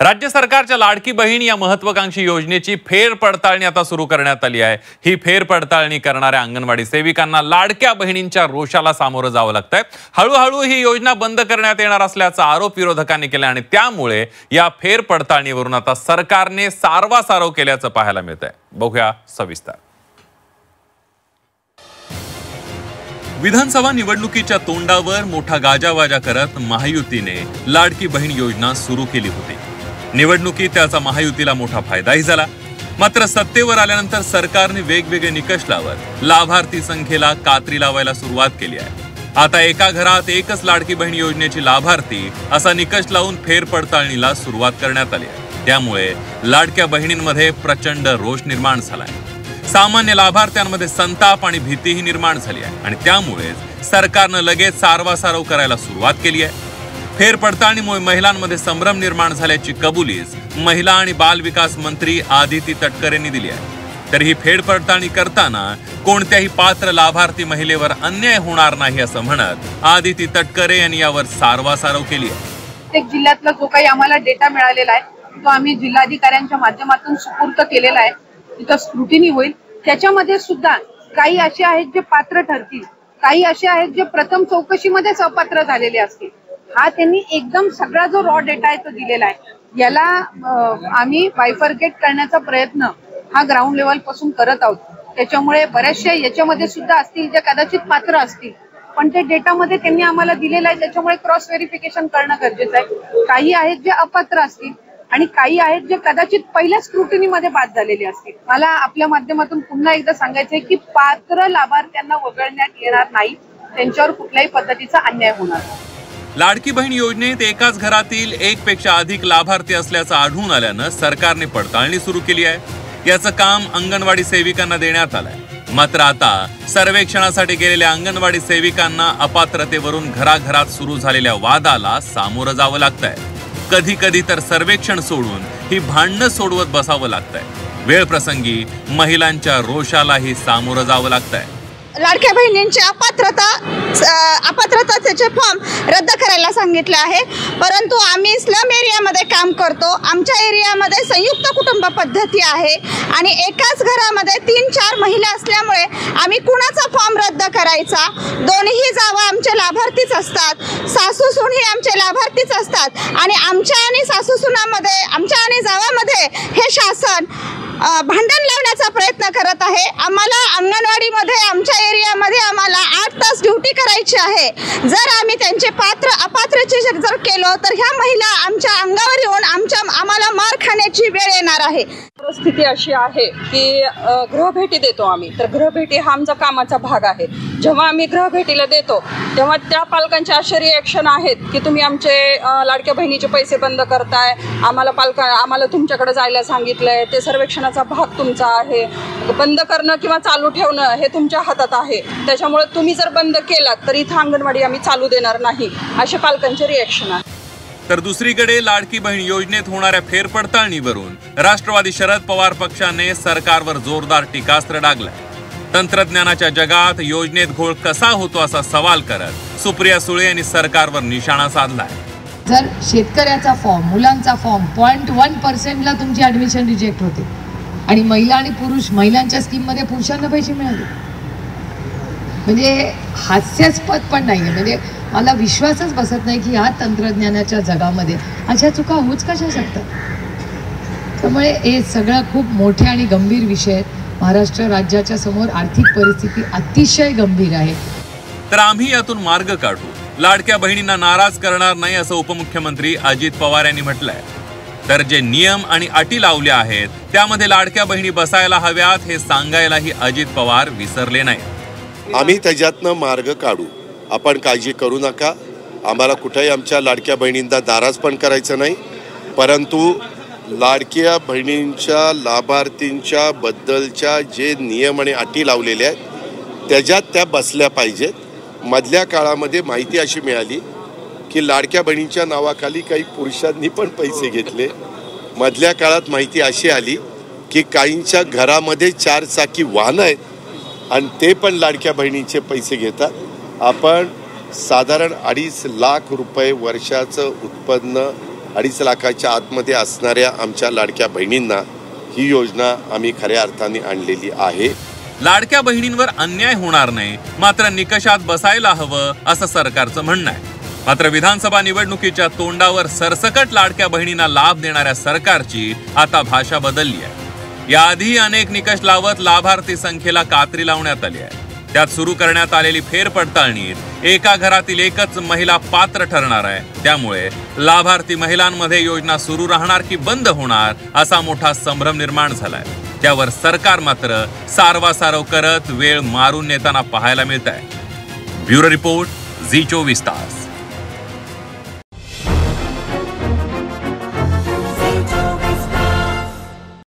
राज्य सरकारच्या लाडकी बहीण या महत्त्वाकांक्षी योजनेची फेरपडताळणी आता सुरू करण्यात आली आहे। ही फेरपडताळणी करणाऱ्या अंगणवाडी सेविकांना लाडक्या बहिणींच्या रोषाला सामोरं जावं लागतंय। हळूहळू ही योजना बंद करण्यात येणार असल्याचा आरोप विरोधकांनी केला आणि त्यामुळे या फेरपडताळणीवरून आता सरकारने सारवासारव केल्याचं पाहायला मिळतंय। बघूया सविस्तर। विधानसभा निवडणुकीच्या तोंडावर मोठा गाजावाजा करत महायुतीने लाडकी बहीण योजना सुरू केली होती। निवडणुकीत त्याचा महायुतीला मोठा फायदाही झाला। मात्र सत्तेवर आल्यानंतर सरकारने वेगवेगळे निकष लावत लाभार्थी संख्येला कात्री लावायला सुरुवात केली आहे। आता एका घरात एकच लाडकी बहीण योजनेची लाभार्थी असा निकष लावून फेरपडताळणीला सुरुवात करण्यात आली आहे। त्यामुळे लाडक्या बहिणींमध्ये प्रचंड रोष निर्माण झालाय। सामान्य लाभार्थ्यांमध्ये संताप आणि भीतीही निर्माण झाली आहे आणि त्यामुळे सरकारनं लगेच सारवासारव करायला सुरुवात केली आहे। फेरपडताळणीमुळे महिलांमध्ये संभ्रम निर्माण झाल्याची कबुलीच महिला आणि बाल विकास मंत्री आदिती तटकरे यांनी दिली आहे। तर ही फेरपडताळणी करताना कोणत्याही पात्र लाभार्थी महिलेवर अन्याय होणार नाही असं म्हणत आदिती तटकरे यांनी यावर सारवासारव केली आहे। प्रत्येक जिल्ह्यातला जो काही आम्हाला डेटा मिळालेला आहे तो आम्ही जिल्हाधिकाऱ्यांच्या माध्यमातून सुपूर्द केलेला आहे। तिथं स्क्रुटिनी होईल। त्याच्यामध्ये सुद्धा काही असे आहेत जे पात्र ठरतील, काही असे आहेत जे प्रथम चौकशीमध्येच अपात्र झालेले असतील। हा त्यांनी एकदम सगळा जो रॉ डेटा आहे तो दिलेला आहे। याला आम्ही बायफर्केट करण्याचा प्रयत्न हा ग्राउंड लेवल पासून करत आहोत। त्याच्यामुळे बरेचसे याच्यामध्ये सुद्धा असतील जे कदाचित पात्र असतील, पण ते डेटामध्ये त्यांनी आम्हाला दिलेलं आहे, त्याच्यामुळे क्रॉस व्हेरिफिकेशन करणं गरजेचं आहे। काही आहेत जे अपात्र असतील आणि काही आहेत जे कदाचित पहिल्या स्क्रुटिनीमध्ये बाद झालेले असतील। मला आपल्या माध्यमातून पुन्हा एकदा सांगायचं आहे की पात्र लाभार्थ्यांना वगळण्यात येणार नाही, त्यांच्यावर कुठल्याही पद्धतीचा अन्याय होणार नाही। लाडकी बहीण योजनेत एकाच घरातील एक पेक्षा अधिक लाभार्थी असल्याचं आढळून आल्यानं सरकारने पडताळणी सुरू केली आहे। याचं काम अंगणवाडी सेविकांना देण्यात आलंय। मात्र आता सर्वेक्षणासाठी गेलेल्या अंगणवाडी सेविकांना अपात्रतेवरून घराघरात सुरू झालेल्या वादाला सामोरं जावं लागतंय। कधी कधी तर सर्वेक्षण सोडून ही भांडणं सोडवत बसावं लागतंय। वेळ प्रसंगी महिलांच्या रोषालाही सामोरं जावं लागतंय। लाडक्या बहिणींची अपात्रतेचे फॉर्म रद्द करायला सांगितले आहे, परंतु आम्ही स्लम एरियामध्ये काम करतो। आमच्या एरियामध्ये संयुक्त कुटुंब पद्धती आहे आणि एकाच घरामध्ये 3-4 महिला असल्यामुळे आम्ही कुणाचा फॉर्म रद्द करायचा? दोन्ही जावा आमचे लाभार्थीच असतात, सासू सून ही आमचे लाभार्थीच असतात आणि आमच्या आणि सासू सुनामध्ये, आमच्या आणि जावामध्ये हे शासन भांडण लावण्याचा प्रयत्न करत आहे। आम्हाला अंगणवाडीमध्ये आमच्या एरियामध्ये आम्हाला 8 तास ड्युटी करायची आहे। जर आम्ही त्यांचे अपात्रचे जर केलो तर ह्या महिला आमच्या अंगावर येऊन आम्हाला मार खाण्याची वेळ येणार आहे। परिस्थिती अशी आहे की गृहभेटी देतो आम्ही, तर गृहभेटी हा आमचा कामाचा भाग आहे। जेव्हा आम्ही गृहभेटीला देतो तेव्हा त्या पालकांचे असे रिॲक्शन आहेत की तुम्ही आमचे लाडक्या बहिणीचे पैसे बंद करताय, आम्हाला तुमच्याकडे जायला सांगितलंय, ते सर्वेक्षणाचा भाग तुमचा आहे, बंद करणं किंवा चालू ठेवणं हे तुमच्या हातात आहे, त्याच्यामुळे तुम्ही जर बंद केलात तर इथं अंगणवाडी आम्ही चालू देणार नाही, असे पालकांचे रिॲक्शन आहे। तर दुसरीकडे लाडकी बहीण योजनेत होणाऱ्या फेरपडताळणीवरून राष्ट्रवादी शरद पवार पक्षाने सरकारवर जोरदार टीकास्त्र डागलाय। तंत्रज्ञानाच्या जगात योजनेत घोळ कसा होतो असा सवाल करत सुप्रिया सुळे यांनी सरकारवर निशाणा साधलाय। जर शेतकऱ्याचा फॉर्म, मुलांचा फॉर्म 0.1% ला तुमची ऍडमिशन रिजेक्ट होते आणि महिला आणि पुरुष, महिलांच्या स्कीम मध्ये पुरुषांना पैसे मिळाले, म्हणजे हास्यास्पद पण नाहीये। म्हणजे मला विश्वासच बसत नाही की ह्या तंत्रज्ञानाच्या जगामध्ये अशा चुका होऊच कशा शकतात। त्यामुळे हे सगळं खूप मोठे आणि गंभीर विषय आहेत। महाराष्ट्र राज्याच्या समोर आर्थिक परिस्थिती अतिशय गंभीर आहे। तर आम्ही यातून मार्ग काढू, लाडक्या बहिणींना नाराज करणार नाही असं उपमुख्यमंत्री अजित पवार यांनी म्हटलंय। तर जे नियम आणि अटी लावले आहेत त्यामध्ये लाडक्या बहिणी बसायला हव्यात हे सांगायलाही अजित पवार विसरले नाही। आम्ही त्याच्यातनं मार्ग काढू, आपण काळजी करू नका। आम्हाला कुठेही आमच्या लाडक्या बहिणींना नाराज पण करायचं नाही, परंतु लाडक्या बहिणींच्या लाभार्थींच्या बद्दलच्या जे नियम आणि अटी लावलेले आहेत त्याच्यात त्या बसल्या पाहिजेत। मधल्या काळामध्ये माहिती अशी मिळाली की लाडक्या बहिणींच्या नावाखाली काही पुरुषांनी पण पैसे घेतले। मधल्या काळात माहिती अशी आली की काहींच्या घरामध्ये 4 चाकी वाहनं आहेत आणि ते पण लाडक्या बहिणींचे पैसे घेतात। आपण साधारण 2.5 लाख रुपये वर्षाचं उत्पन्न 2.5 लाखाच्या आतमध्ये असणाऱ्या आमच्या लाडक्या बहिणींना ही योजना आम्ही खऱ्या अर्थाने आणलेली आहे. लाडक्या बहिणींवर अन्याय होणार नाही, मात्र निकषात बसायला हवं असं सरकारचं म्हणणं आहे. मात्र विधानसभा निवडणुकीच्या तोंडावर सरसकट लाडक्या बहिणींना लाभ देणाऱ्या सरकारची आता भाषा बदलली आहे. याआधी अनेक निकष लावत लाभार्थी संख्येला कात्री लावण्यात आली आहे. त्यात सुरू करण्यात आलेली फेरपडताळणीत एका घरातील एकच महिला पात्र ठरणार आहे. त्यामुळे लाभार्थी महिलांमध्ये योजना सुरू राहणार की बंद होणार असा मोठा संभ्रम निर्माण झालाय. त्यावर सरकार मात्र सारवासारव करत वेळ मारून नेताना पाहायला मिळत आहे. ब्युरो रिपोर्ट, झी 24 तास.